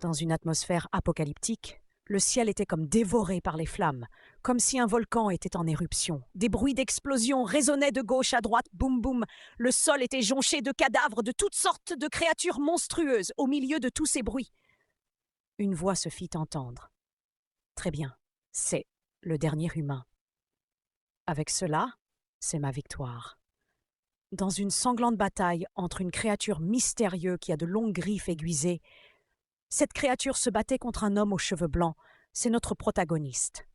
Dans une atmosphère apocalyptique, le ciel était comme dévoré par les flammes, comme si un volcan était en éruption. Des bruits d'explosion résonnaient de gauche à droite, boum boum. Le sol était jonché de cadavres, de toutes sortes de créatures monstrueuses. Au milieu de tous ces bruits, une voix se fit entendre. Très bien, c'est le dernier humain. Avec cela, c'est ma victoire. Dans une sanglante bataille entre une créature mystérieuse qui a de longues griffes aiguisées, cette créature se battait contre un homme aux cheveux blancs. C'est notre protagoniste.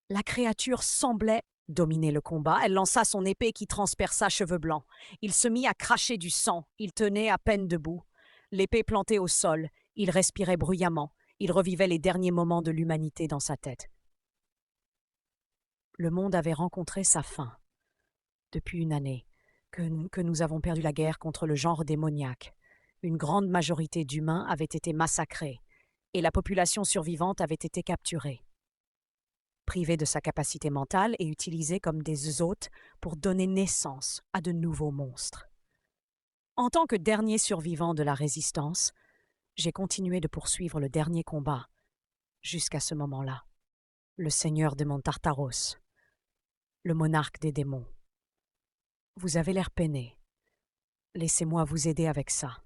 La créature semblait dominer le combat. Elle lança son épée qui transperça cheveux blancs. Il se mit à cracher du sang. Il tenait à peine debout. L'épée plantée au sol, il respirait bruyamment. Il revivait les derniers moments de l'humanité dans sa tête. Le monde avait rencontré sa fin. Depuis une année, que nous avons perdu la guerre contre le genre démoniaque. Une grande majorité d'humains avait été massacrés et la population survivante avait été capturée. Privée de sa capacité mentale et utilisée comme des hôtes pour donner naissance à de nouveaux monstres. En tant que dernier survivant de la résistance, j'ai continué de poursuivre le dernier combat, jusqu'à ce moment-là. Le seigneur des monts Tartaros, le monarque des démons. Vous avez l'air peiné. Laissez-moi vous aider avec ça.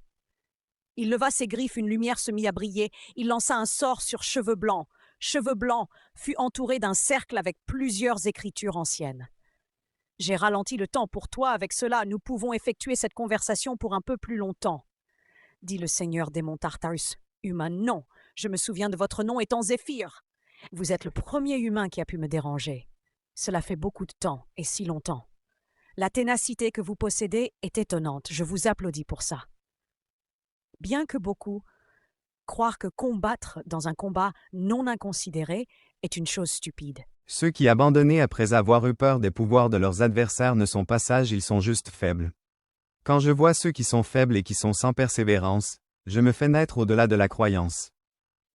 Il leva ses griffes, une lumière se mit à briller. Il lança un sort sur Cheveux Blancs. Cheveux Blancs fut entouré d'un cercle avec plusieurs écritures anciennes. J'ai ralenti le temps pour toi. Avec cela, nous pouvons effectuer cette conversation pour un peu plus longtemps, dit le seigneur des monts Tartarus. Humain, non. Je me souviens de votre nom étant Zéphyr. Vous êtes le premier humain qui a pu me déranger. Cela fait beaucoup de temps et si longtemps. La ténacité que vous possédez est étonnante. Je vous applaudis pour ça. Bien que beaucoup croient que combattre dans un combat non inconsidéré est une chose stupide. Ceux qui abandonnent après avoir eu peur des pouvoirs de leurs adversaires ne sont pas sages, ils sont juste faibles. Quand je vois ceux qui sont faibles et qui sont sans persévérance, je me fais naître au-delà de la croyance.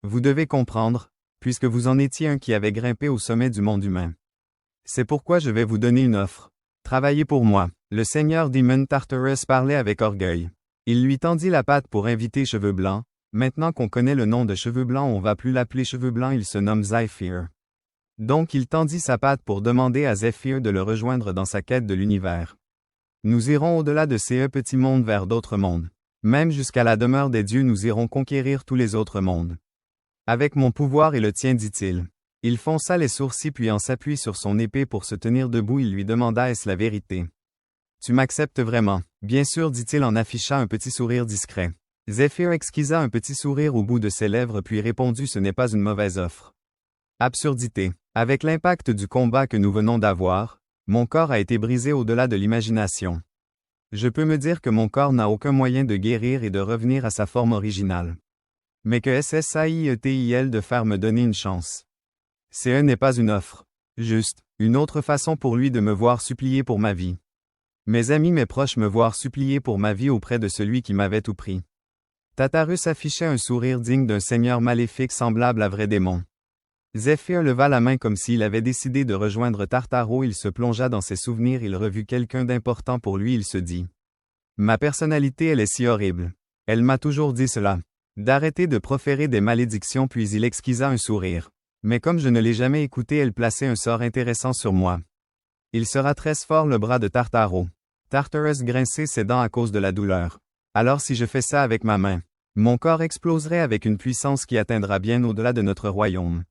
Vous devez comprendre, puisque vous en étiez un qui avait grimpé au sommet du monde humain. C'est pourquoi je vais vous donner une offre. Travaillez pour moi. Le seigneur Demon Tartarus parlait avec orgueil. Il lui tendit la patte pour inviter Cheveux Blancs. Maintenant qu'on connaît le nom de Cheveux Blancs, on va plus l'appeler Cheveux Blancs, il se nomme Zéphyr. Donc il tendit sa patte pour demander à Zéphyr de le rejoindre dans sa quête de l'univers. Nous irons au-delà de ces petits mondes vers d'autres mondes. Même jusqu'à la demeure des dieux, nous irons conquérir tous les autres mondes. Avec mon pouvoir et le tien, dit-il. Il fonça les sourcils puis en s'appuyant sur son épée pour se tenir debout, il lui demanda: est-ce la vérité? Tu m'acceptes vraiment? Bien sûr, dit-il en affichant un petit sourire discret. Zéphyr esquissa un petit sourire au bout de ses lèvres puis répondit: ce n'est pas une mauvaise offre. Absurdité. Avec l'impact du combat que nous venons d'avoir, mon corps a été brisé au-delà de l'imagination. Je peux me dire que mon corps n'a aucun moyen de guérir et de revenir à sa forme originale. Mais que SSAIETIL de faire me donner une chance. Ce n'est pas une offre. Juste, une autre façon pour lui de me voir supplier pour ma vie. Mes amis, mes proches me voir supplier pour ma vie auprès de celui qui m'avait tout pris. Tartarus affichait un sourire digne d'un seigneur maléfique semblable à vrai démon. Zéphyr leva la main comme s'il avait décidé de rejoindre Tartaro, il se plongea dans ses souvenirs, il revut quelqu'un d'important pour lui, il se dit. Ma personnalité, elle est si horrible. Elle m'a toujours dit cela. D'arrêter de proférer des malédictions, puis il esquissa un sourire. Mais comme je ne l'ai jamais écouté, elle plaçait un sort intéressant sur moi. Il se ratresse fort le bras de Tartaro. Tartarus grinçait ses dents à cause de la douleur. Alors si je fais ça avec ma main, mon corps exploserait avec une puissance qui atteindra bien au-delà de notre royaume.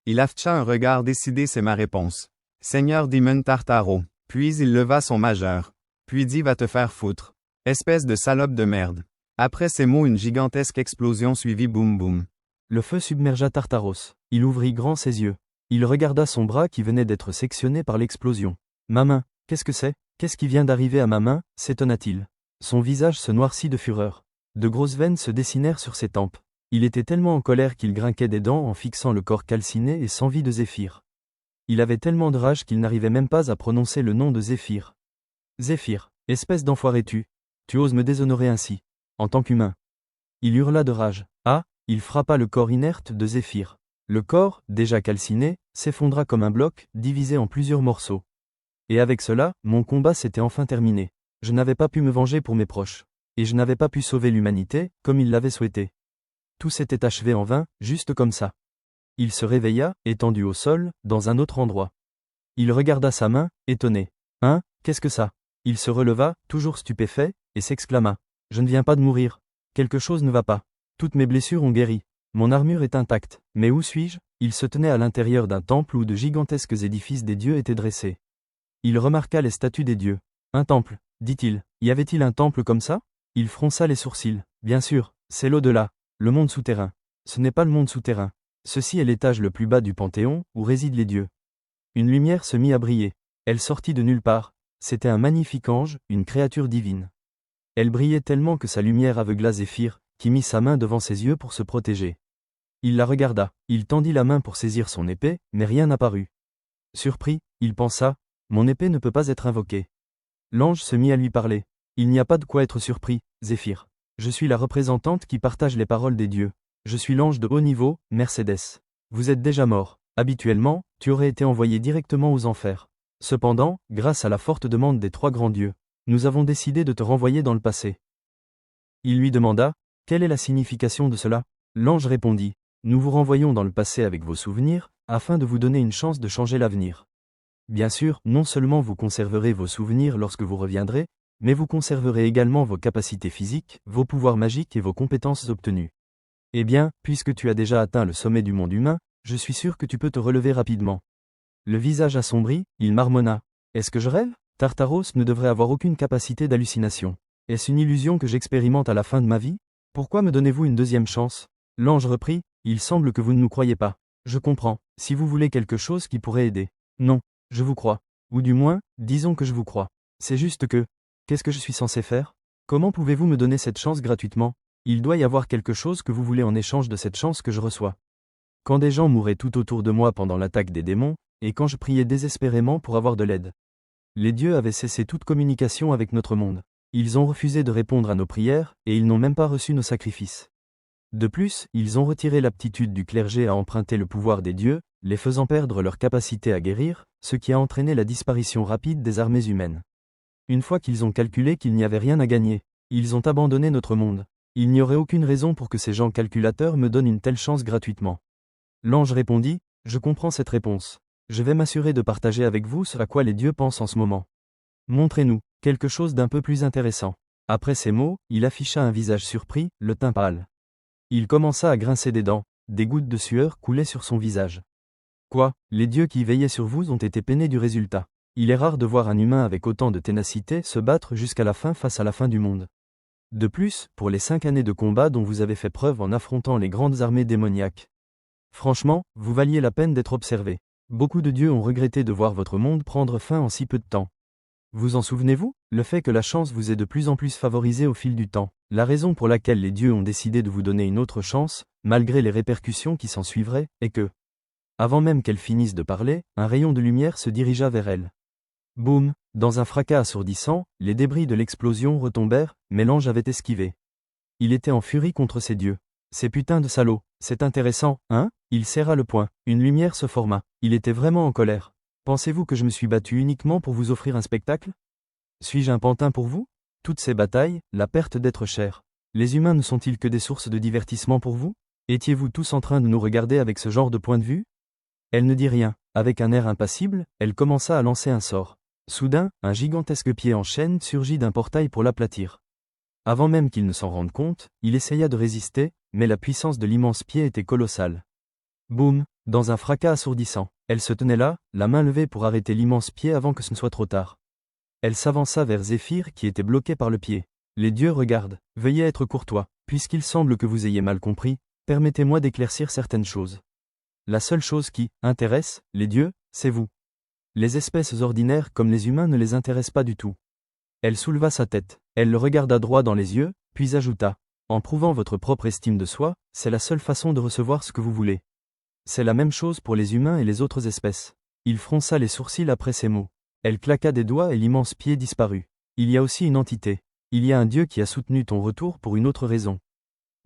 Il afficha un regard décidé, c'est ma réponse. Seigneur Demon Tartaro. Puis il leva son majeur. Puis dit: va te faire foutre. Espèce de salope de merde. Après ces mots, une gigantesque explosion suivit boum boum. Le feu submergea Tartaros. Il ouvrit grand ses yeux. Il regarda son bras qui venait d'être sectionné par l'explosion. Ma main, qu'est-ce que c'est? Qu'est-ce qui vient d'arriver à ma main? S'étonna-t-il. Son visage se noircit de fureur. De grosses veines se dessinèrent sur ses tempes. Il était tellement en colère qu'il grinquait des dents en fixant le corps calciné et sans vie de Zéphyr. Il avait tellement de rage qu'il n'arrivait même pas à prononcer le nom de Zéphyr. Zéphyr, espèce d'enfoiré, tu oses me déshonorer ainsi, en tant qu'humain. Il hurla de rage. Ah, il frappa le corps inerte de Zéphyr. Le corps, déjà calciné, s'effondra comme un bloc, divisé en plusieurs morceaux. Et avec cela, mon combat s'était enfin terminé. Je n'avais pas pu me venger pour mes proches. Et je n'avais pas pu sauver l'humanité, comme il l'avait souhaité. Tout s'était achevé en vain, juste comme ça. Il se réveilla, étendu au sol, dans un autre endroit. Il regarda sa main, étonné. Hein, qu'est-ce que ça? Il se releva, toujours stupéfait, et s'exclama. Je ne viens pas de mourir. Quelque chose ne va pas. Toutes mes blessures ont guéri. Mon armure est intacte. Mais où suis-je? Il se tenait à l'intérieur d'un temple où de gigantesques édifices des dieux étaient dressés. Il remarqua les statues des dieux. Un temple, dit-il. Y avait-il un temple comme ça? Il fronça les sourcils. Bien sûr, c'est l'au-delà, le monde souterrain. Ce n'est pas le monde souterrain. Ceci est l'étage le plus bas du Panthéon, où résident les dieux. Une lumière se mit à briller. Elle sortit de nulle part. C'était un magnifique ange, une créature divine. Elle brillait tellement que sa lumière aveugla Zéphyr, qui mit sa main devant ses yeux pour se protéger. Il la regarda, il tendit la main pour saisir son épée, mais rien n'apparut. Surpris, il pensa, mon épée ne peut pas être invoquée. L'ange se mit à lui parler. Il n'y a pas de quoi être surpris, Zéphyr. Je suis la représentante qui partage les paroles des dieux. Je suis l'ange de haut niveau, Mercédès. Vous êtes déjà mort. Habituellement, tu aurais été envoyé directement aux enfers. Cependant, grâce à la forte demande des trois grands dieux, nous avons décidé de te renvoyer dans le passé. Il lui demanda, quelle est la signification de cela? L'ange répondit, nous vous renvoyons dans le passé avec vos souvenirs, afin de vous donner une chance de changer l'avenir. Bien sûr, non seulement vous conserverez vos souvenirs lorsque vous reviendrez, mais vous conserverez également vos capacités physiques, vos pouvoirs magiques et vos compétences obtenues. Eh bien, puisque tu as déjà atteint le sommet du monde humain, je suis sûr que tu peux te relever rapidement. Le visage assombri, il marmonna. Est-ce que je rêve? Tartaros ne devrait avoir aucune capacité d'hallucination. Est-ce une illusion que j'expérimente à la fin de ma vie? Pourquoi me donnez-vous une deuxième chance? L'ange reprit, il semble que vous ne nous croyez pas. Je comprends, si vous voulez quelque chose qui pourrait aider. Non, je vous crois. Ou du moins, disons que je vous crois. C'est juste que... Qu'est-ce que je suis censé faire? Comment pouvez-vous me donner cette chance gratuitement? Il doit y avoir quelque chose que vous voulez en échange de cette chance que je reçois. Quand des gens mouraient tout autour de moi pendant l'attaque des démons, et quand je priais désespérément pour avoir de l'aide. Les dieux avaient cessé toute communication avec notre monde. Ils ont refusé de répondre à nos prières, et ils n'ont même pas reçu nos sacrifices. De plus, ils ont retiré l'aptitude du clergé à emprunter le pouvoir des dieux, les faisant perdre leur capacité à guérir, ce qui a entraîné la disparition rapide des armées humaines. Une fois qu'ils ont calculé qu'il n'y avait rien à gagner, ils ont abandonné notre monde. Il n'y aurait aucune raison pour que ces gens calculateurs me donnent une telle chance gratuitement. L'ange répondit, je comprends cette réponse. Je vais m'assurer de partager avec vous ce à quoi les dieux pensent en ce moment. Montrez-nous quelque chose d'un peu plus intéressant. Après ces mots, il afficha un visage surpris, le teint pâle. Il commença à grincer des dents, des gouttes de sueur coulaient sur son visage. Quoi, les dieux qui veillaient sur vous ont été peinés du résultat. Il est rare de voir un humain avec autant de ténacité se battre jusqu'à la fin face à la fin du monde. De plus, pour les 5 années de combat dont vous avez fait preuve en affrontant les grandes armées démoniaques. Franchement, vous valiez la peine d'être observé. Beaucoup de dieux ont regretté de voir votre monde prendre fin en si peu de temps. Vous en souvenez-vous? Le fait que la chance vous est de plus en plus favorisée au fil du temps. La raison pour laquelle les dieux ont décidé de vous donner une autre chance, malgré les répercussions qui s'en suivraient, est que, avant même qu'elle finisse de parler, un rayon de lumière se dirigea vers elle. Boum! Dans un fracas assourdissant, les débris de l'explosion retombèrent, mais l'ange avait esquivé. Il était en furie contre ces dieux. Ces putains de salauds, c'est intéressant, hein? Il serra le poing. Une lumière se forma. Il était vraiment en colère. Pensez-vous que je me suis battu uniquement pour vous offrir un spectacle? Suis-je un pantin pour vous? Toutes ces batailles, la perte d'être cher. Les humains ne sont-ils que des sources de divertissement pour vous? Étiez-vous tous en train de nous regarder avec ce genre de point de vue? Elle ne dit rien. Avec un air impassible, elle commença à lancer un sort. Soudain, un gigantesque pied en chaîne surgit d'un portail pour l'aplatir. Avant même qu'il ne s'en rende compte, il essaya de résister, mais la puissance de l'immense pied était colossale. Boum! Dans un fracas assourdissant, elle se tenait là, la main levée pour arrêter l'immense pied avant que ce ne soit trop tard. Elle s'avança vers Zéphyr qui était bloqué par le pied. Les dieux regardent, veuillez être courtois, puisqu'il semble que vous ayez mal compris, permettez-moi d'éclaircir certaines choses. La seule chose qui intéresse les dieux, c'est vous. Les espèces ordinaires comme les humains ne les intéressent pas du tout. Elle souleva sa tête, elle le regarda droit dans les yeux, puis ajouta, en prouvant votre propre estime de soi, c'est la seule façon de recevoir ce que vous voulez. C'est la même chose pour les humains et les autres espèces. Il fronça les sourcils après ces mots. Elle claqua des doigts et l'immense pied disparut. Il y a aussi une entité. Il y a un dieu qui a soutenu ton retour pour une autre raison.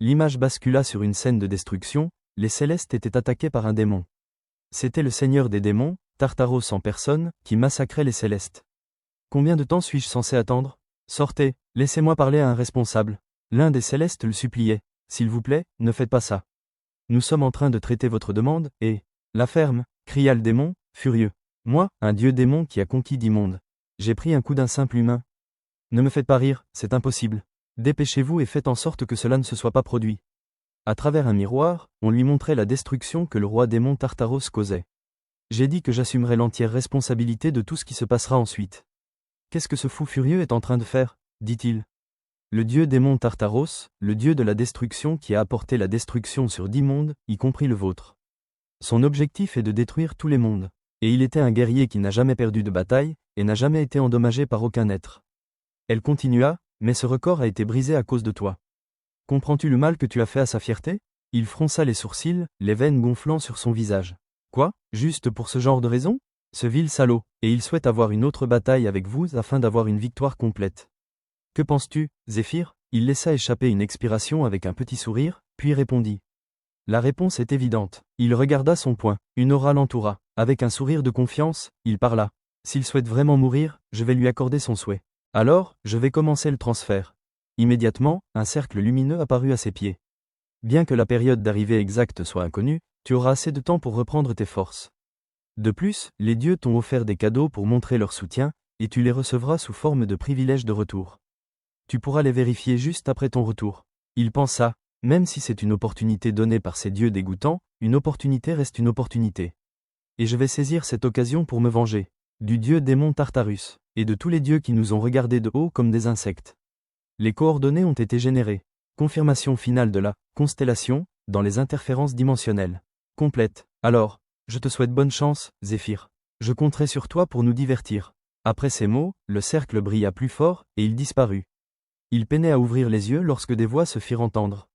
L'image bascula sur une scène de destruction, les célestes étaient attaqués par un démon. C'était le seigneur des démons, Tartaros en personne, qui massacrait les célestes. Combien de temps suis-je censé attendre? Sortez, laissez-moi parler à un responsable. L'un des célestes le suppliait. S'il vous plaît, ne faites pas ça. Nous sommes en train de traiter votre demande, et... La ferme, cria le démon, furieux. Moi, un dieu démon qui a conquis 10 mondes. J'ai pris un coup d'un simple humain. Ne me faites pas rire, c'est impossible. Dépêchez-vous et faites en sorte que cela ne se soit pas produit. À travers un miroir, on lui montrait la destruction que le roi démon Tartaros causait. J'ai dit que j'assumerais l'entière responsabilité de tout ce qui se passera ensuite. Qu'est-ce que ce fou furieux est en train de faire, dit-il. Le dieu démon Tartaros, le dieu de la destruction qui a apporté la destruction sur 10 mondes, y compris le vôtre. Son objectif est de détruire tous les mondes. Et il était un guerrier qui n'a jamais perdu de bataille, et n'a jamais été endommagé par aucun être. Elle continua, mais ce record a été brisé à cause de toi. Comprends-tu le mal que tu as fait à sa fierté? Il fronça les sourcils, les veines gonflant sur son visage. Quoi? Juste pour ce genre de raison? Ce vil salaud, et il souhaite avoir une autre bataille avec vous afin d'avoir une victoire complète. Que penses-tu, Zéphyr? Il laissa échapper une expiration avec un petit sourire, puis répondit. La réponse est évidente. Il regarda son poing, une aura l'entoura. Avec un sourire de confiance, il parla. S'il souhaite vraiment mourir, je vais lui accorder son souhait. Alors, je vais commencer le transfert. Immédiatement, un cercle lumineux apparut à ses pieds. Bien que la période d'arrivée exacte soit inconnue, tu auras assez de temps pour reprendre tes forces. De plus, les dieux t'ont offert des cadeaux pour montrer leur soutien, et tu les recevras sous forme de privilèges de retour. Tu pourras les vérifier juste après ton retour. Il pensa, même si c'est une opportunité donnée par ces dieux dégoûtants, une opportunité reste une opportunité. Et je vais saisir cette occasion pour me venger, du dieu démon Tartarus, et de tous les dieux qui nous ont regardés de haut comme des insectes. Les coordonnées ont été générées. Confirmation finale de la constellation, dans les interférences dimensionnelles. Complète. Alors, je te souhaite bonne chance, Zéphyr. Je compterai sur toi pour nous divertir. Après ces mots, le cercle brilla plus fort, et il disparut. Il peinait à ouvrir les yeux lorsque des voix se firent entendre.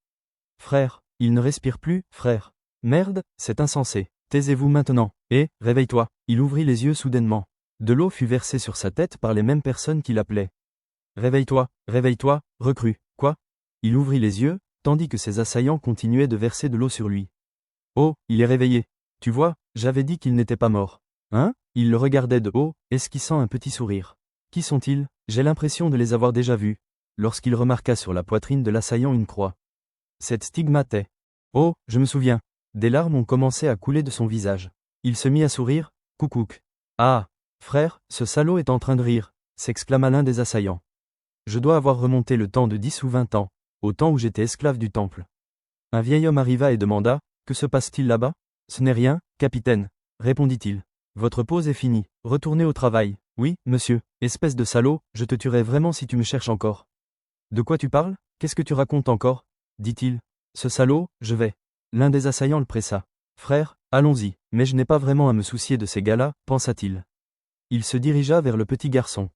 Frère, il ne respire plus, frère. Merde, c'est insensé. Taisez-vous maintenant. Et, réveille-toi. Il ouvrit les yeux soudainement. De l'eau fut versée sur sa tête par les mêmes personnes qui l'appelaient. Réveille-toi, recrue. Quoi? Il ouvrit les yeux, tandis que ses assaillants continuaient de verser de l'eau sur lui. Oh, il est réveillé. Tu vois, j'avais dit qu'il n'était pas mort. Hein? Il le regardait de haut, esquissant un petit sourire. Qui sont-ils? J'ai l'impression de les avoir déjà vus. Lorsqu'il remarqua sur la poitrine de l'assaillant une croix. Cette stigmate est. Oh, je me souviens. Des larmes ont commencé à couler de son visage. Il se mit à sourire. Coucouc. Ah, frère, ce salaud est en train de rire, s'exclama l'un des assaillants. Je dois avoir remonté le temps de 10 ou 20 ans, au temps où j'étais esclave du temple. Un vieil homme arriva et demanda, que se passe-t-il là-bas? Ce n'est rien, capitaine, répondit-il. Votre pause est finie, retournez au travail. Oui, monsieur, espèce de salaud, je te tuerai vraiment si tu me cherches encore. De quoi tu parles? Qu'est-ce que tu racontes encore? Dit-il. Ce salaud, je vais. L'un des assaillants le pressa. Frère, allons-y, mais je n'ai pas vraiment à me soucier de ces gars-là, pensa-t-il. Il se dirigea vers le petit garçon.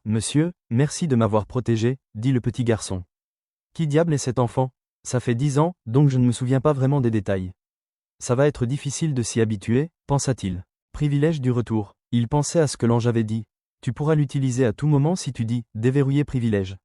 Monsieur, merci de m'avoir protégé, dit le petit garçon. Qui diable est cet enfant? Ça fait 10 ans, donc je ne me souviens pas vraiment des détails. Ça va être difficile de s'y habituer, pensa-t-il. Privilège du retour. Il pensait à ce que l'ange avait dit. Tu pourras l'utiliser à tout moment si tu dis « déverrouiller privilège ».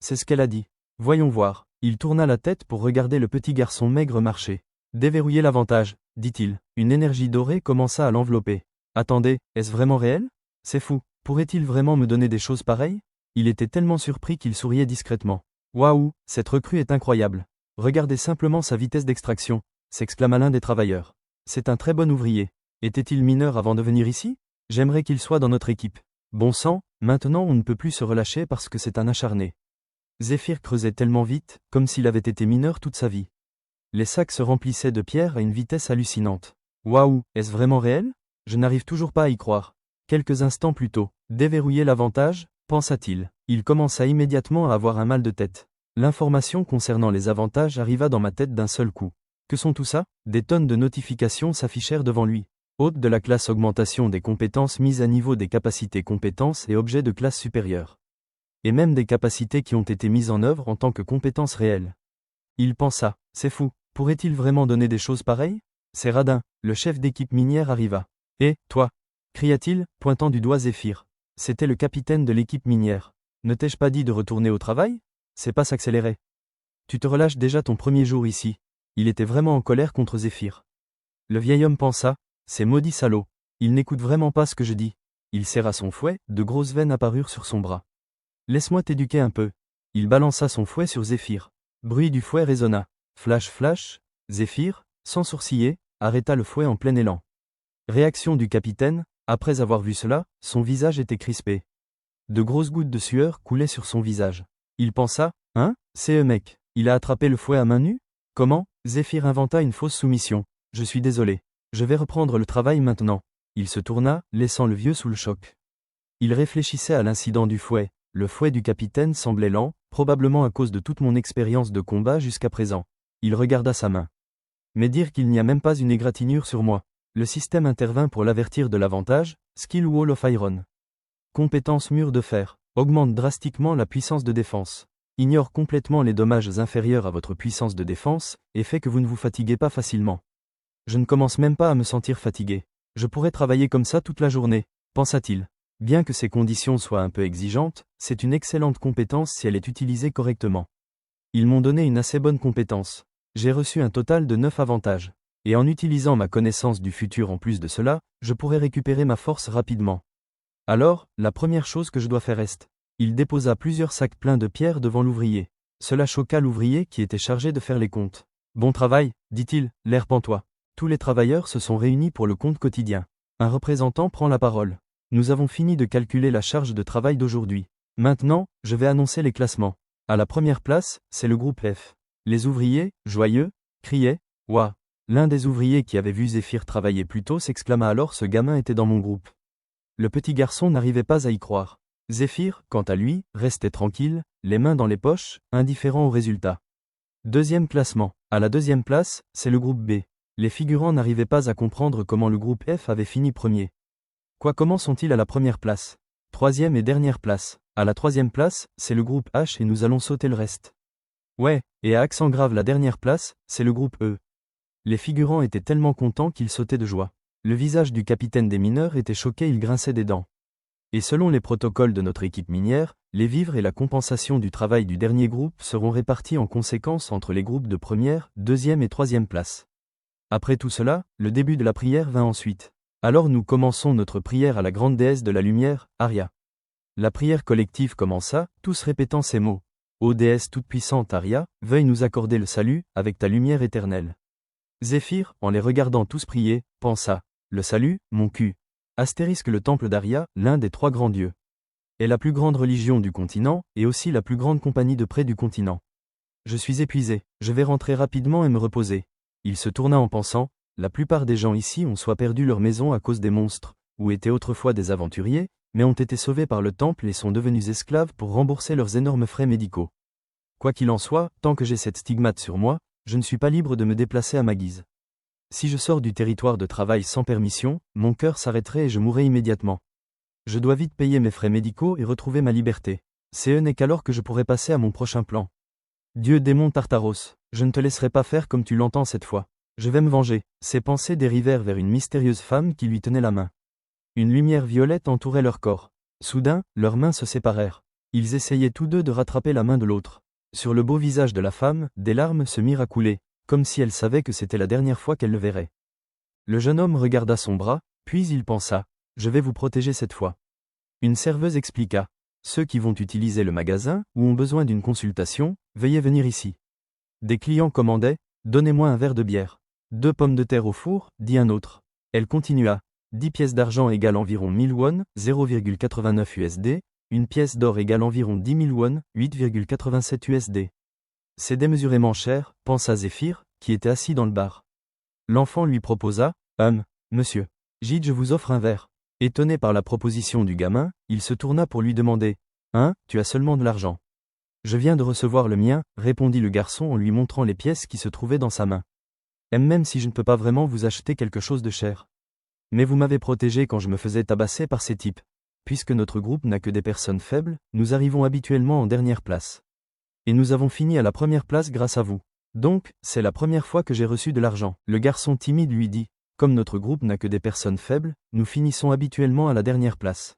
C'est ce qu'elle a dit. Voyons voir. Il tourna la tête pour regarder le petit garçon maigre marcher. Déverrouiller l'avantage, dit-il. Une énergie dorée commença à l'envelopper. Attendez, est-ce vraiment réel? C'est fou. Pourrait-il vraiment me donner des choses pareilles? Il était tellement surpris qu'il souriait discrètement. Waouh, cette recrue est incroyable. Regardez simplement sa vitesse d'extraction, s'exclama l'un des travailleurs. C'est un très bon ouvrier. Était-il mineur avant de venir ici? J'aimerais qu'il soit dans notre équipe. Bon sang, maintenant on ne peut plus se relâcher parce que c'est un acharné. Zéphyr creusait tellement vite, comme s'il avait été mineur toute sa vie. Les sacs se remplissaient de pierres à une vitesse hallucinante. Waouh, est-ce vraiment réel? Je n'arrive toujours pas à y croire. Quelques instants plus tôt, déverrouiller l'avantage, pensa-t-il. Il commença immédiatement à avoir un mal de tête. L'information concernant les avantages arriva dans ma tête d'un seul coup. Que sont tout ça? Des tonnes de notifications s'affichèrent devant lui. Hôte de la classe augmentation des compétences mise à niveau des capacités compétences et objets de classe supérieure. Et même des capacités qui ont été mises en œuvre en tant que compétences réelles. Il pensa, c'est fou, pourrait-il vraiment donner des choses pareilles? C'est radin, le chef d'équipe minière arriva. Et, toi? Cria-t-il, pointant du doigt Zéphyr. C'était le capitaine de l'équipe minière. Ne t'ai-je pas dit de retourner au travail? C'est pas s'accélérer. Tu te relâches déjà ton premier jour ici. Il était vraiment en colère contre Zéphyr. Le vieil homme pensa, ces maudits salauds. Il n'écoute vraiment pas ce que je dis. Il serra son fouet, de grosses veines apparurent sur son bras. Laisse-moi t'éduquer un peu. Il balança son fouet sur Zéphyr. Bruit du fouet résonna. Flash flash, Zéphyr, sans sourciller, arrêta le fouet en plein élan. Réaction du capitaine, après avoir vu cela, son visage était crispé. De grosses gouttes de sueur coulaient sur son visage. Il pensa, hein, c'est mec, il a attrapé le fouet à main nue? Comment? Zéphyr inventa une fausse soumission. Je suis désolé. Je vais reprendre le travail maintenant. Il se tourna, laissant le vieux sous le choc. Il réfléchissait à l'incident du fouet. Le fouet du capitaine semblait lent, probablement à cause de toute mon expérience de combat jusqu'à présent. Il regarda sa main. Mais dire qu'il n'y a même pas une égratignure sur moi. Le système intervint pour l'avertir de l'avantage, Skill Wall of Iron. Compétence mur de fer. Augmente drastiquement la puissance de défense. Ignore complètement les dommages inférieurs à votre puissance de défense, et fait que vous ne vous fatiguez pas facilement. Je ne commence même pas à me sentir fatigué. Je pourrais travailler comme ça toute la journée, pensa-t-il. Bien que ces conditions soient un peu exigeantes, c'est une excellente compétence si elle est utilisée correctement. Ils m'ont donné une assez bonne compétence. J'ai reçu un total de 9 avantages. Et en utilisant ma connaissance du futur en plus de cela, je pourrais récupérer ma force rapidement. Alors, la première chose que je dois faire est... Il déposa plusieurs sacs pleins de pierres devant l'ouvrier. Cela choqua l'ouvrier qui était chargé de faire les comptes. Bon travail, dit-il, l'air pantois. Tous les travailleurs se sont réunis pour le compte quotidien. Un représentant prend la parole. Nous avons fini de calculer la charge de travail d'aujourd'hui. Maintenant, je vais annoncer les classements. À la première place, c'est le groupe F. Les ouvriers, joyeux, criaient « Ouah !» L'un des ouvriers qui avait vu Zéphyr travailler plus tôt s'exclama alors « Ce gamin était dans mon groupe !» Le petit garçon n'arrivait pas à y croire. Zéphyr, quant à lui, restait tranquille, les mains dans les poches, indifférent au résultat. Deuxième classement. À la deuxième place, c'est le groupe B. Les figurants n'arrivaient pas à comprendre comment le groupe F avait fini premier. Comment sont-ils à la première place? Troisième et dernière place. À la troisième place, c'est le groupe H et nous allons sauter le reste. Ouais, et à accent grave la dernière place, c'est le groupe E. Les figurants étaient tellement contents qu'ils sautaient de joie. Le visage du capitaine des mineurs était choqué, il grinçait des dents. Et selon les protocoles de notre équipe minière, les vivres et la compensation du travail du dernier groupe seront répartis en conséquence entre les groupes de première, deuxième et troisième place. Après tout cela, le début de la prière vint ensuite. Alors nous commençons notre prière à la grande déesse de la lumière, Aria. La prière collective commença, tous répétant ces mots. Ô déesse toute-puissante Aria, veuille nous accorder le salut, avec ta lumière éternelle. Zéphyr, en les regardant tous prier, pensa. Le salut, mon cul. Astérisque le temple d'Aria, l'un des 3 grands dieux. Est la plus grande religion du continent, et aussi la plus grande compagnie de près du continent. Je suis épuisé, je vais rentrer rapidement et me reposer. Il se tourna en pensant, la plupart des gens ici ont soit perdu leur maison à cause des monstres, ou étaient autrefois des aventuriers, mais ont été sauvés par le temple et sont devenus esclaves pour rembourser leurs énormes frais médicaux. Quoi qu'il en soit, tant que j'ai cette stigmate sur moi, je ne suis pas libre de me déplacer à ma guise. Si je sors du territoire de travail sans permission, mon cœur s'arrêterait et je mourrais immédiatement. Je dois vite payer mes frais médicaux et retrouver ma liberté. Ce n'est qu'alors que je pourrai passer à mon prochain plan. Dieu démon Tartaros, je ne te laisserai pas faire comme tu l'entends cette fois. Je vais me venger. Ses pensées dérivèrent vers une mystérieuse femme qui lui tenait la main. Une lumière violette entourait leur corps. Soudain, leurs mains se séparèrent. Ils essayaient tous deux de rattraper la main de l'autre. Sur le beau visage de la femme, des larmes se mirent à couler, comme si elle savait que c'était la dernière fois qu'elle le verrait. Le jeune homme regarda son bras, puis il pensa, « Je vais vous protéger cette fois. » Une serveuse expliqua, « Ceux qui vont utiliser le magasin, ou ont besoin d'une consultation, veuillez venir ici. » Des clients commandaient, « Donnez-moi un verre de bière. » 2 pommes de terre au four, dit un autre. Elle continua, 10 pièces d'argent égale environ 1000 won, 0,89 USD, une pièce d'or égale environ 10 000 won, 8,87 USD. C'est démesurément cher, pensa Zéphyr, qui était assis dans le bar. L'enfant lui proposa, monsieur. Gide, je vous offre un verre. Étonné par la proposition du gamin, il se tourna pour lui demander, tu as seulement de l'argent. Je viens de recevoir le mien, répondit le garçon en lui montrant les pièces qui se trouvaient dans sa main. Même si je ne peux pas vraiment vous acheter quelque chose de cher. Mais vous m'avez protégé quand je me faisais tabasser par ces types. Puisque notre groupe n'a que des personnes faibles, nous arrivons habituellement en dernière place. Et nous avons fini à la première place grâce à vous. Donc, c'est la première fois que j'ai reçu de l'argent. Le garçon timide lui dit, comme notre groupe n'a que des personnes faibles, nous finissons habituellement à la dernière place.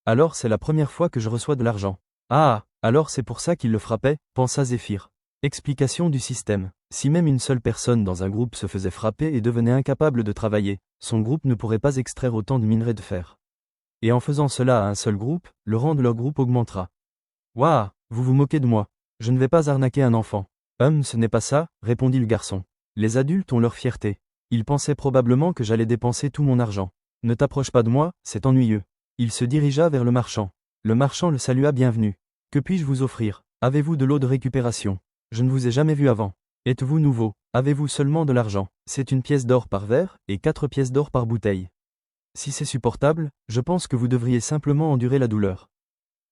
Alors c'est la première fois que je reçois de l'argent. Ah, alors c'est pour ça qu'il le frappait, pensa Zéphyr. Explication du système. Si même une seule personne dans un groupe se faisait frapper et devenait incapable de travailler, son groupe ne pourrait pas extraire autant de minerais de fer. Et en faisant cela à un seul groupe, le rang de leur groupe augmentera. Waouh, vous vous moquez de moi. Je ne vais pas arnaquer un enfant. Ce n'est pas ça, répondit le garçon. Les adultes ont leur fierté. Ils pensaient probablement que j'allais dépenser tout mon argent. Ne t'approche pas de moi, c'est ennuyeux. Il se dirigea vers le marchand. Le marchand le salua bienvenue. Que puis-je vous offrir? Avez-vous de l'eau de récupération? Je ne vous ai jamais vu avant. Êtes-vous nouveau? Avez-vous seulement de l'argent? C'est une pièce d'or par verre et 4 pièces d'or par bouteille. Si c'est supportable, je pense que vous devriez simplement endurer la douleur.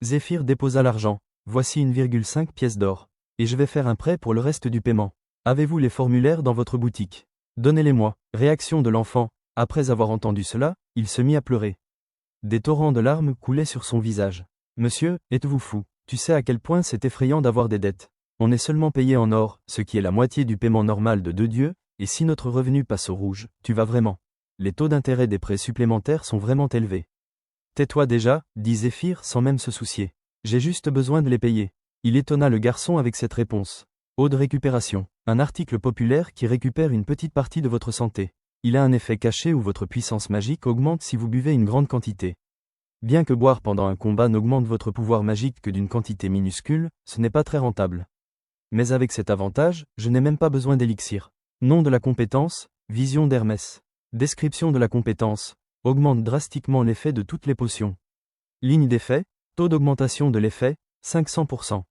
Zéphyr déposa l'argent. Voici 1,5 pièce d'or. Et je vais faire un prêt pour le reste du paiement. Avez-vous les formulaires dans votre boutique? Donnez-les-moi. Réaction de l'enfant. Après avoir entendu cela, il se mit à pleurer. Des torrents de larmes coulaient sur son visage. Monsieur, êtes-vous fou? Tu sais à quel point c'est effrayant d'avoir des dettes. On est seulement payé en or, ce qui est la moitié du paiement normal de 2 dieux, et si notre revenu passe au rouge, tu vas vraiment. Les taux d'intérêt des prêts supplémentaires sont vraiment élevés. Tais-toi déjà, dit Zéphyr sans même se soucier. J'ai juste besoin de les payer. Il étonna le garçon avec cette réponse. Eau de récupération. Un article populaire qui récupère une petite partie de votre santé. Il a un effet caché où votre puissance magique augmente si vous buvez une grande quantité. Bien que boire pendant un combat n'augmente votre pouvoir magique que d'une quantité minuscule, ce n'est pas très rentable. Mais avec cet avantage, je n'ai même pas besoin d'élixir. Nom de la compétence, vision d'Hermès. Description de la compétence, augmente drastiquement l'effet de toutes les potions. Ligne d'effet, taux d'augmentation de l'effet, 500%.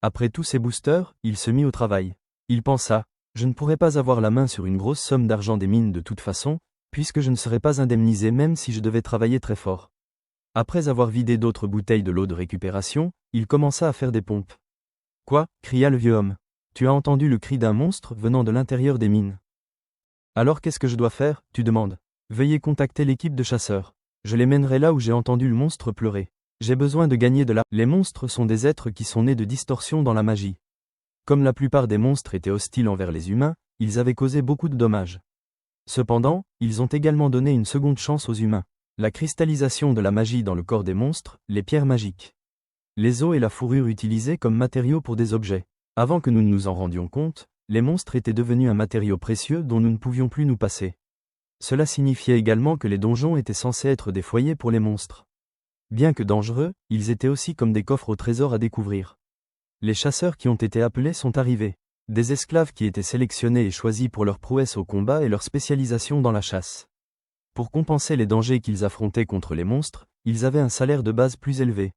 Après tous ces boosters, il se mit au travail. Il pensa, je ne pourrais pas avoir la main sur une grosse somme d'argent des mines de toute façon, puisque je ne serais pas indemnisé même si je devais travailler très fort. Après avoir vidé d'autres bouteilles de l'eau de récupération, il commença à faire des pompes. Quoi? Cria le vieux homme. Tu as entendu le cri d'un monstre venant de l'intérieur des mines. Alors qu'est-ce que je dois faire? Tu demandes. Veuillez contacter l'équipe de chasseurs. Je les mènerai là où j'ai entendu le monstre pleurer. J'ai besoin de gagner de la... Les monstres sont des êtres qui sont nés de distorsions dans la magie. Comme la plupart des monstres étaient hostiles envers les humains, ils avaient causé beaucoup de dommages. Cependant, ils ont également donné une seconde chance aux humains. La cristallisation de la magie dans le corps des monstres, les pierres magiques. Les os et la fourrure utilisés comme matériaux pour des objets. Avant que nous ne nous en rendions compte, les monstres étaient devenus un matériau précieux dont nous ne pouvions plus nous passer. Cela signifiait également que les donjons étaient censés être des foyers pour les monstres. Bien que dangereux, ils étaient aussi comme des coffres au trésor à découvrir. Les chasseurs qui ont été appelés sont arrivés. Des esclaves qui étaient sélectionnés et choisis pour leur prouesse au combat et leur spécialisation dans la chasse. Pour compenser les dangers qu'ils affrontaient contre les monstres, ils avaient un salaire de base plus élevé.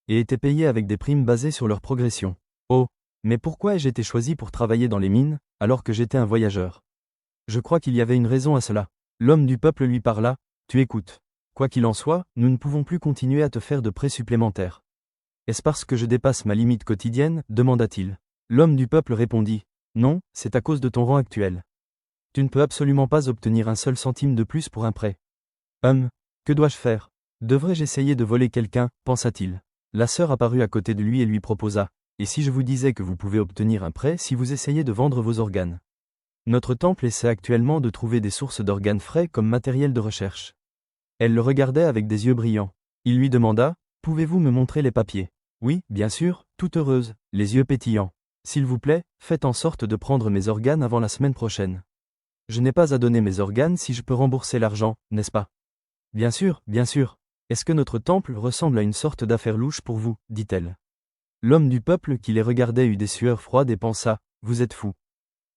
Et étaient payés avec des primes basées sur leur progression. Oh, mais pourquoi ai-je été choisi pour travailler dans les mines, alors que j'étais un voyageur? Je crois qu'il y avait une raison à cela. L'homme du peuple lui parla, tu écoutes. Quoi qu'il en soit, nous ne pouvons plus continuer à te faire de prêts supplémentaires. Est-ce parce que je dépasse ma limite quotidienne? Demanda-t-il. L'homme du peuple répondit, non, c'est à cause de ton rang actuel. Tu ne peux absolument pas obtenir un seul centime de plus pour un prêt. Que dois-je faire? Devrais-je essayer de voler quelqu'un, pensa-t-il. La sœur apparut à côté de lui et lui proposa, et si je vous disais que vous pouvez obtenir un prêt si vous essayez de vendre vos organes? Notre temple essaie actuellement de trouver des sources d'organes frais comme matériel de recherche. Elle le regardait avec des yeux brillants. Il lui demanda, pouvez-vous me montrer les papiers? Oui, bien sûr, toute heureuse, les yeux pétillants. S'il vous plaît, faites en sorte de prendre mes organes avant la semaine prochaine. Je n'ai pas à donner mes organes si je peux rembourser l'argent, n'est-ce pas? Bien sûr, bien sûr. Est-ce que notre temple ressemble à une sorte d'affaire louche pour vous, dit-elle. L'homme du peuple qui les regardait eut des sueurs froides et pensa, vous êtes fou.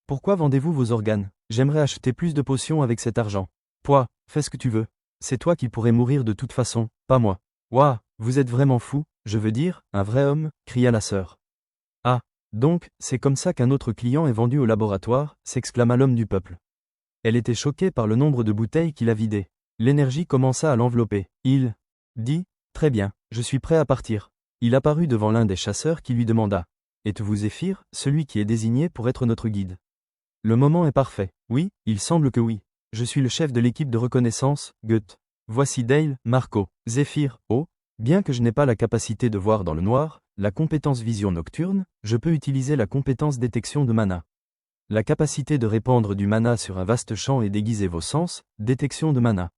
Pourquoi vendez-vous vos organes? J'aimerais acheter plus de potions avec cet argent. Toi, fais ce que tu veux. C'est toi qui pourrais mourir de toute façon, pas moi. Ouah, vous êtes vraiment fou, je veux dire, un vrai homme, cria la sœur. Ah, donc, c'est comme ça qu'un autre client est vendu au laboratoire, s'exclama l'homme du peuple. Elle était choquée par le nombre de bouteilles qu'il a vidées. L'énergie commença à l'envelopper. Il dit, très bien, je suis prêt à partir. Il apparut devant l'un des chasseurs qui lui demanda, êtes-vous Zéphyr, celui qui est désigné pour être notre guide? Le moment est parfait. Oui, il semble que oui. Je suis le chef de l'équipe de reconnaissance, Goethe. Voici Dale, Marco, Zéphyr, oh, bien que je n'ai pas la capacité de voir dans le noir, la compétence vision nocturne, je peux utiliser la compétence détection de mana. La capacité de répandre du mana sur un vaste champ et déguiser vos sens, détection de mana.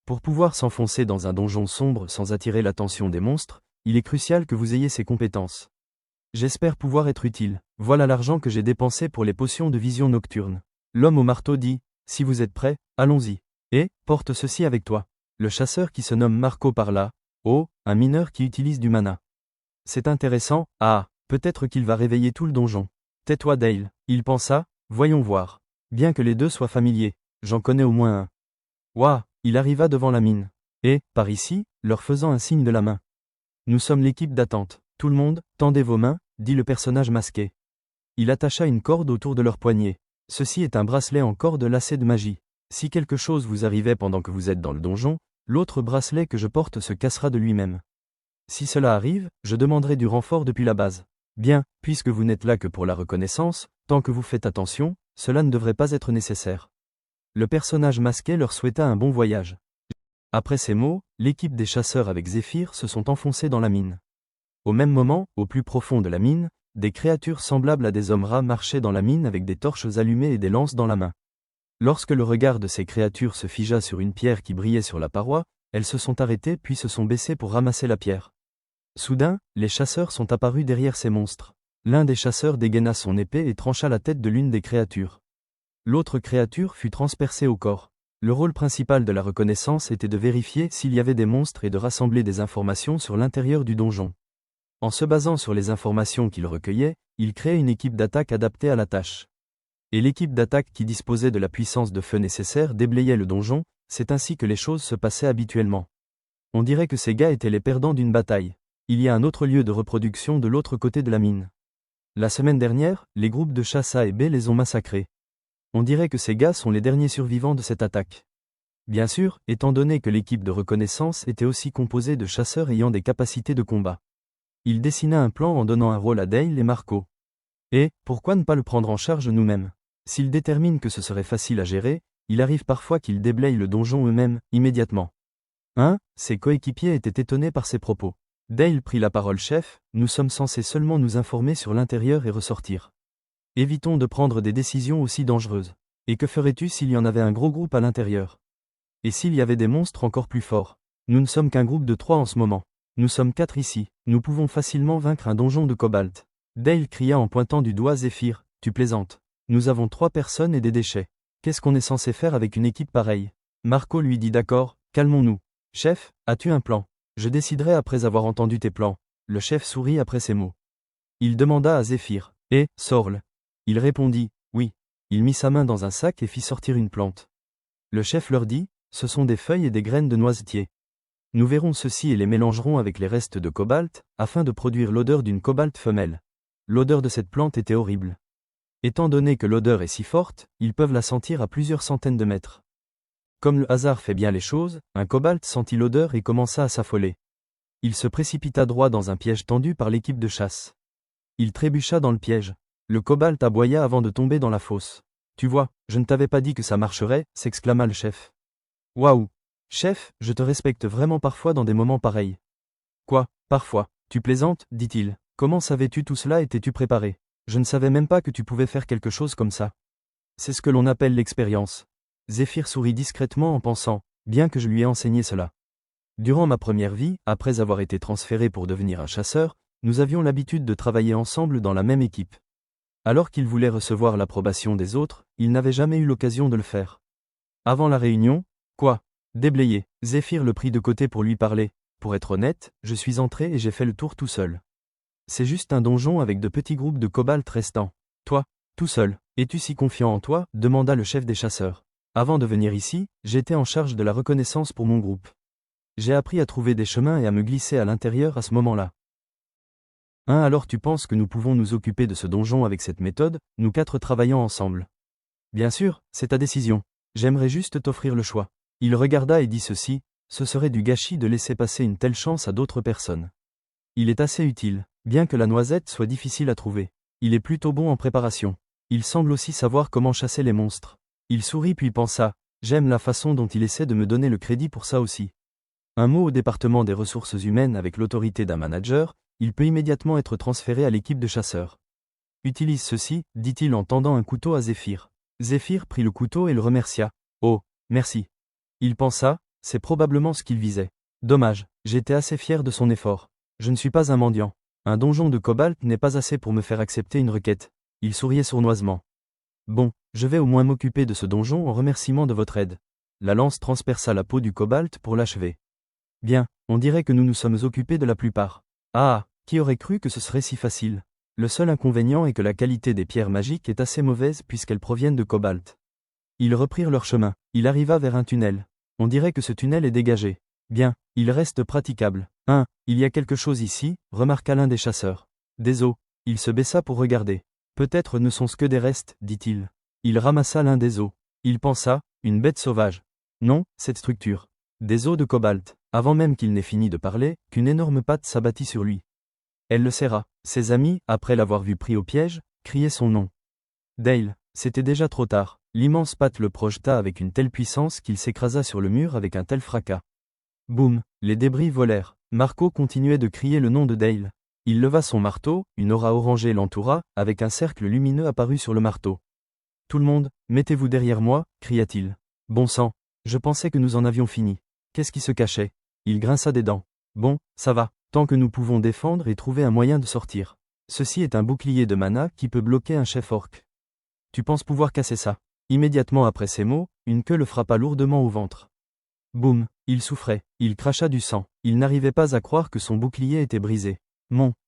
Pour pouvoir s'enfoncer dans un donjon sombre sans attirer l'attention des monstres, il est crucial que vous ayez ces compétences. J'espère pouvoir être utile. Voilà l'argent que j'ai dépensé pour les potions de vision nocturne. L'homme au marteau dit, si vous êtes prêt, allons-y. Et, porte ceci avec toi. Le chasseur qui se nomme Marco parla, oh, un mineur qui utilise du mana. C'est intéressant, ah, peut-être qu'il va réveiller tout le donjon. Tais-toi Dale, il pensa, voyons voir. Bien que les deux soient familiers, j'en connais au moins un. Ouah, il arriva devant la mine. Et, par ici, leur faisant un signe de la main. Nous sommes l'équipe d'attente. Tout le monde, tendez vos mains, dit le personnage masqué. Il attacha une corde autour de leurs poignets. Ceci est un bracelet en corde lacée de magie. Si quelque chose vous arrivait pendant que vous êtes dans le donjon, l'autre bracelet que je porte se cassera de lui-même. Si cela arrive, je demanderai du renfort depuis la base. Bien, puisque vous n'êtes là que pour la reconnaissance, tant que vous faites attention, cela ne devrait pas être nécessaire. Le personnage masqué leur souhaita un bon voyage. Après ces mots, l'équipe des chasseurs avec Zéphyr se sont enfoncés dans la mine. Au même moment, au plus profond de la mine, des créatures semblables à des hommes-rats marchaient dans la mine avec des torches allumées et des lances dans la main. Lorsque le regard de ces créatures se figea sur une pierre qui brillait sur la paroi, elles se sont arrêtées puis se sont baissées pour ramasser la pierre. Soudain, les chasseurs sont apparus derrière ces monstres. L'un des chasseurs dégaina son épée et trancha la tête de l'une des créatures. L'autre créature fut transpercée au corps. Le rôle principal de la reconnaissance était de vérifier s'il y avait des monstres et de rassembler des informations sur l'intérieur du donjon. En se basant sur les informations qu'il recueillait, il créait une équipe d'attaque adaptée à la tâche. Et l'équipe d'attaque qui disposait de la puissance de feu nécessaire déblayait le donjon, c'est ainsi que les choses se passaient habituellement. On dirait que ces gars étaient les perdants d'une bataille. Il y a un autre lieu de reproduction de l'autre côté de la mine. La semaine dernière, les groupes de chasse A et B les ont massacrés. On dirait que ces gars sont les derniers survivants de cette attaque. Bien sûr, étant donné que l'équipe de reconnaissance était aussi composée de chasseurs ayant des capacités de combat. Il dessina un plan en donnant un rôle à Dale et Marco. Et, pourquoi ne pas le prendre en charge nous-mêmes? S'il détermine que ce serait facile à gérer, il arrive parfois qu'ils déblayent le donjon eux-mêmes, immédiatement. Ses coéquipiers étaient étonnés par ces propos. Dale prit la parole. Chef, nous sommes censés seulement nous informer sur l'intérieur et ressortir. Évitons de prendre des décisions aussi dangereuses. Et que ferais-tu s'il y en avait un gros groupe à l'intérieur? Et s'il y avait des monstres encore plus forts? Nous ne sommes qu'un groupe de 3 en ce moment. Nous sommes 4 ici, nous pouvons facilement vaincre un donjon de cobalt. Dale cria en pointant du doigt Zéphyr, tu plaisantes. Nous avons 3 personnes et des déchets. Qu'est-ce qu'on est censé faire avec une équipe pareille? Marco lui dit d'accord, calmons-nous. Chef, as-tu un plan? Je déciderai après avoir entendu tes plans. Le chef sourit après ces mots. Il demanda à Zéphyr, Sorl? Il répondit, oui. Il mit sa main dans un sac et fit sortir une plante. Le chef leur dit, ce sont des feuilles et des graines de noisetier. Nous verrons ceci et les mélangerons avec les restes de cobalt, afin de produire l'odeur d'une cobalt femelle. L'odeur de cette plante était horrible. Étant donné que l'odeur est si forte, ils peuvent la sentir à plusieurs centaines de mètres. Comme le hasard fait bien les choses, un cobalt sentit l'odeur et commença à s'affoler. Il se précipita droit dans un piège tendu par l'équipe de chasse. Il trébucha dans le piège. Le cobalt aboya avant de tomber dans la fosse. Tu vois, je ne t'avais pas dit que ça marcherait, s'exclama le chef. Waouh! Chef, je te respecte vraiment parfois dans des moments pareils. Quoi, parfois? Tu plaisantes, dit-il. Comment savais-tu tout cela et t'es-tu préparé? Je ne savais même pas que tu pouvais faire quelque chose comme ça. C'est ce que l'on appelle l'expérience. Zéphyr sourit discrètement en pensant, bien que je lui ai enseigné cela. Durant ma première vie, après avoir été transféré pour devenir un chasseur, nous avions l'habitude de travailler ensemble dans la même équipe. Alors qu'il voulait recevoir l'approbation des autres, il n'avait jamais eu l'occasion de le faire. Avant la réunion, quoi? Déblayé, Zéphyr le prit de côté pour lui parler. Pour être honnête, je suis entré et j'ai fait le tour tout seul. C'est juste un donjon avec de petits groupes de cobalt restants. Toi, tout seul, es-tu si confiant en toi? Demanda le chef des chasseurs. Avant de venir ici, j'étais en charge de la reconnaissance pour mon groupe. J'ai appris à trouver des chemins et à me glisser à l'intérieur à ce moment-là. Alors tu penses que nous pouvons nous occuper de ce donjon avec cette méthode, nous 4 travaillant ensemble? Bien sûr, c'est ta décision. J'aimerais juste t'offrir le choix. Il regarda et dit ceci, ce serait du gâchis de laisser passer une telle chance à d'autres personnes. Il est assez utile, bien que la noisette soit difficile à trouver. Il est plutôt bon en préparation. Il semble aussi savoir comment chasser les monstres. Il sourit puis pensa, j'aime la façon dont il essaie de me donner le crédit pour ça aussi. Un mot au département des ressources humaines avec l'autorité d'un manager, il peut immédiatement être transféré à l'équipe de chasseurs. Utilise ceci, dit-il en tendant un couteau à Zéphyr. Zéphyr prit le couteau et le remercia. Oh, merci. Il pensa, c'est probablement ce qu'il visait. Dommage, j'étais assez fier de son effort. Je ne suis pas un mendiant. Un donjon de cobalt n'est pas assez pour me faire accepter une requête. Il souriait sournoisement. Bon, je vais au moins m'occuper de ce donjon en remerciement de votre aide. La lance transperça la peau du cobalt pour l'achever. Bien, on dirait que nous nous sommes occupés de la plupart. Ah, qui aurait cru que ce serait si facile? Le seul inconvénient est que la qualité des pierres magiques est assez mauvaise puisqu'elles proviennent de cobalt. Ils reprirent leur chemin. Il arriva vers un tunnel. On dirait que ce tunnel est dégagé. Bien, il reste praticable. Il y a quelque chose ici, remarqua l'un des chasseurs. Des os. Il se baissa pour regarder. Peut-être ne sont-ce que des restes, dit-il. Il ramassa l'un des os. Il pensa, une bête sauvage. Non, cette structure. Des os de cobalt. Avant même qu'il n'ait fini de parler, qu'une énorme patte s'abattit sur lui. Elle le serra. Ses amis, après l'avoir vu pris au piège, criaient son nom. Dale. C'était déjà trop tard. L'immense patte le projeta avec une telle puissance qu'il s'écrasa sur le mur avec un tel fracas. Boum. Les débris volèrent. Marco continuait de crier le nom de Dale. Il leva son marteau, une aura orangée l'entoura, avec un cercle lumineux apparut sur le marteau. Tout le monde, mettez-vous derrière moi, cria-t-il. Bon sang. Je pensais que nous en avions fini. Qu'est-ce qui se cachait? Il grinça des dents. Bon, ça va, tant que nous pouvons défendre et trouver un moyen de sortir. Ceci est un bouclier de mana qui peut bloquer un chef orc. Tu penses pouvoir casser ça? Immédiatement après ces mots, une queue le frappa lourdement au ventre. Boum, il souffrait, il cracha du sang, il n'arrivait pas à croire que son bouclier était brisé.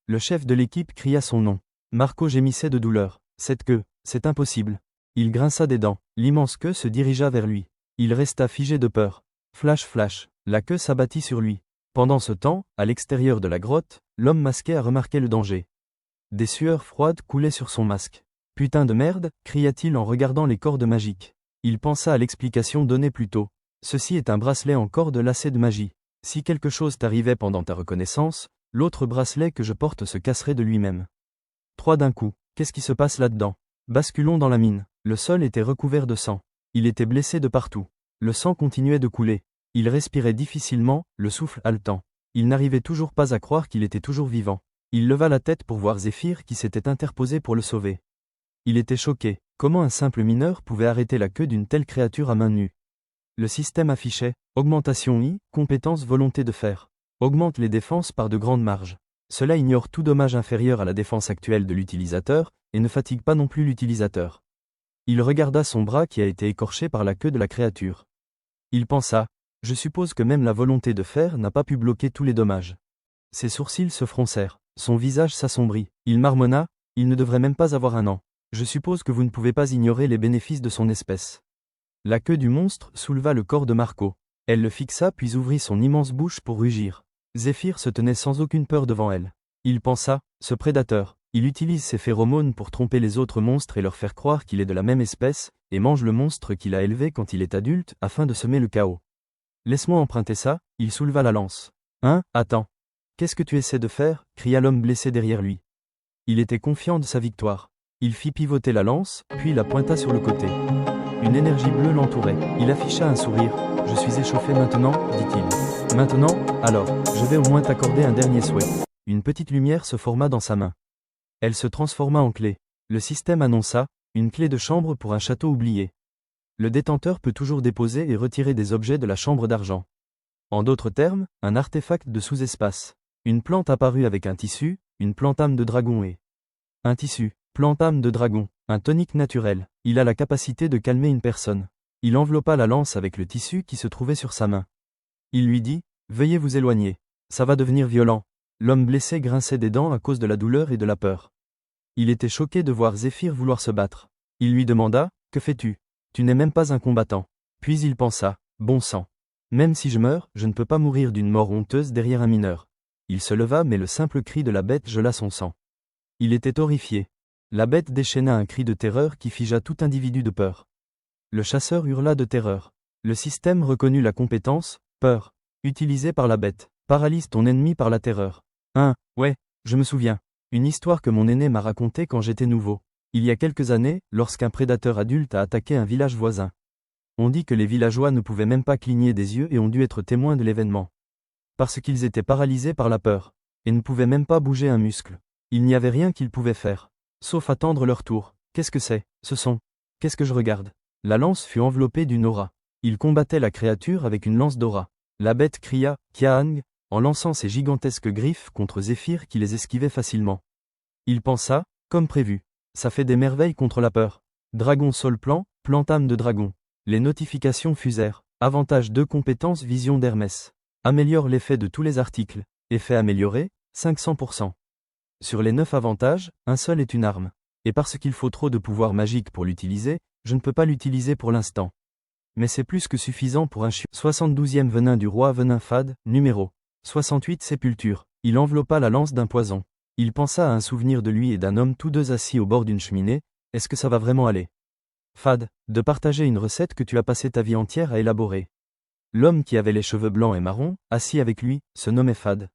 Le chef de l'équipe cria son nom. Marco gémissait de douleur. Cette queue, c'est impossible. Il grinça des dents, l'immense queue se dirigea vers lui. Il resta figé de peur. Flash flash, la queue s'abattit sur lui. Pendant ce temps, à l'extérieur de la grotte, l'homme masqué a remarqué le danger. Des sueurs froides coulaient sur son masque. Putain de merde, cria-t-il en regardant les cordes magiques. Il pensa à l'explication donnée plus tôt. Ceci est un bracelet en corde lacé de magie. Si quelque chose t'arrivait pendant ta reconnaissance, l'autre bracelet que je porte se casserait de lui-même. 3 d'un coup, qu'est-ce qui se passe là-dedans? Basculons dans la mine. Le sol était recouvert de sang. Il était blessé de partout. Le sang continuait de couler. Il respirait difficilement, le souffle haletant. Il n'arrivait toujours pas à croire qu'il était toujours vivant. Il leva la tête pour voir Zéphyr qui s'était interposé pour le sauver. Il était choqué. Comment un simple mineur pouvait arrêter la queue d'une telle créature à main nue? Le système affichait « Augmentation I, compétence volonté de fer ». Augmente les défenses par de grandes marges. Cela ignore tout dommage inférieur à la défense actuelle de l'utilisateur, et ne fatigue pas non plus l'utilisateur. Il regarda son bras qui a été écorché par la queue de la créature. Il pensa « Je suppose que même la volonté de fer n'a pas pu bloquer tous les dommages ». Ses sourcils se froncèrent, son visage s'assombrit. Il marmonna « Il ne devrait même pas avoir un an. Je suppose que vous ne pouvez pas ignorer les bénéfices de son espèce. » La queue du monstre souleva le corps de Marco. Elle le fixa puis ouvrit son immense bouche pour rugir. Zéphyr se tenait sans aucune peur devant elle. Il pensa, ce prédateur, il utilise ses phéromones pour tromper les autres monstres et leur faire croire qu'il est de la même espèce, et mange le monstre qu'il a élevé quand il est adulte afin de semer le chaos. Laisse-moi emprunter ça, il souleva la lance. Attends. Qu'est-ce que tu essaies de faire? Cria l'homme blessé derrière lui. Il était confiant de sa victoire. Il fit pivoter la lance, puis la pointa sur le côté. Une énergie bleue l'entourait. Il afficha un sourire. « Je suis échauffé maintenant, dit-il. Maintenant, alors, je vais au moins t'accorder un dernier souhait. » Une petite lumière se forma dans sa main. Elle se transforma en clé. Le système annonça « Une clé de chambre pour un château oublié. » Le détenteur peut toujours déposer et retirer des objets de la chambre d'argent. En d'autres termes, un artefact de sous-espace. Une plante apparut avec un tissu, une plante âme de dragon et... Un tissu, plante âme de dragon, un tonique naturel. Il a la capacité de calmer une personne. Il enveloppa la lance avec le tissu qui se trouvait sur sa main. Il lui dit « Veuillez vous éloigner. Ça va devenir violent. » L'homme blessé grinçait des dents à cause de la douleur et de la peur. Il était choqué de voir Zéphyr vouloir se battre. Il lui demanda « Que fais-tu? Tu n'es même pas un combattant. » Puis il pensa « Bon sang. Même si je meurs, je ne peux pas mourir d'une mort honteuse derrière un mineur. » Il se leva mais le simple cri de la bête gela son sang. Il était horrifié. La bête déchaîna un cri de terreur qui figea tout individu de peur. Le chasseur hurla de terreur. Le système reconnut la compétence « Peur » utilisée par la bête. Paralyse ton ennemi par la terreur. Ouais, je me souviens. Une histoire que mon aîné m'a racontée quand j'étais nouveau. Il y a quelques années, lorsqu'un prédateur adulte a attaqué un village voisin. On dit que les villageois ne pouvaient même pas cligner des yeux et ont dû être témoins de l'événement. Parce qu'ils étaient paralysés par la peur. Et ne pouvaient même pas bouger un muscle. Il n'y avait rien qu'ils pouvaient faire. Sauf attendre leur tour. Qu'est-ce que c'est, ce son? Qu'est-ce que je regarde? La lance fut enveloppée d'une aura. Il combattait la créature avec une lance d'aura. La bête cria « Kiaang » en lançant ses gigantesques griffes contre Zéphyr qui les esquivait facilement. Il pensa, comme prévu. Ça fait des merveilles contre la peur. Dragon sol plan, plantame de dragon. Les notifications fusèrent. Avantage 2 compétences vision d'Hermès. Améliore l'effet de tous les articles. Effet amélioré, 500%. Sur les 9 avantages, un seul est une arme. Et parce qu'il faut trop de pouvoir magique pour l'utiliser, je ne peux pas l'utiliser pour l'instant. Mais c'est plus que suffisant pour un chiot. 72e venin du roi venin fade, numéro 68 sépulture. Il enveloppa la lance d'un poison. Il pensa à un souvenir de lui et d'un homme tous deux assis au bord d'une cheminée. Est-ce que ça va vraiment aller? Fade, de partager une recette que tu as passé ta vie entière à élaborer. L'homme qui avait les cheveux blancs et marrons, assis avec lui, se nommait Fade.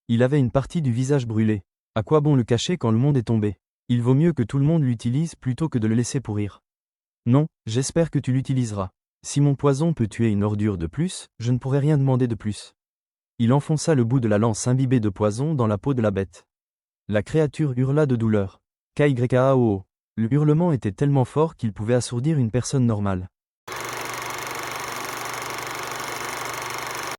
Il avait une partie du visage brûlé. À quoi bon le cacher quand le monde est tombé? Il vaut mieux que tout le monde l'utilise plutôt que de le laisser pourrir. Non, j'espère que tu l'utiliseras. Si mon poison peut tuer une ordure de plus, je ne pourrai rien demander de plus. Il enfonça le bout de la lance imbibée de poison dans la peau de la bête. La créature hurla de douleur. Kyao. Le hurlement était tellement fort qu'il pouvait assourdir une personne normale.